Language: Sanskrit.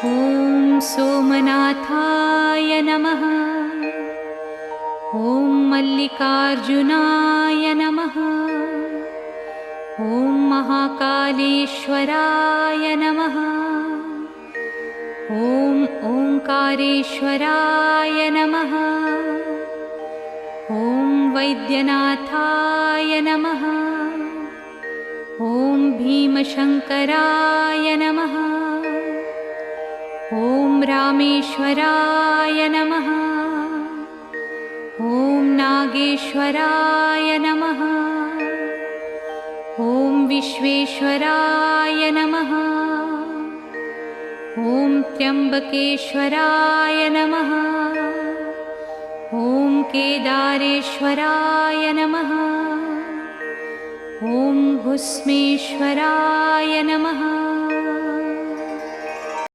ॐ सोमनाथाय नमः। ॐ मल्लिकार्जुनाय नमः। ॐ महाकालेश्वराय नमः। ॐ ओंकारेश्वराय नमः। ॐ वैद्यनाथाय नमः। ॐ भीमशङ्कराय नमः। ॐ रामेश्वराय नमः। ॐ नागेश्वराय नमः। ॐ विश्वेश्वराय नमः। ॐ त्र्यम्बकेश्वराय नमः। ॐ केदारेश्वराय नमः। ॐ भुस्मेश्वराय नमः।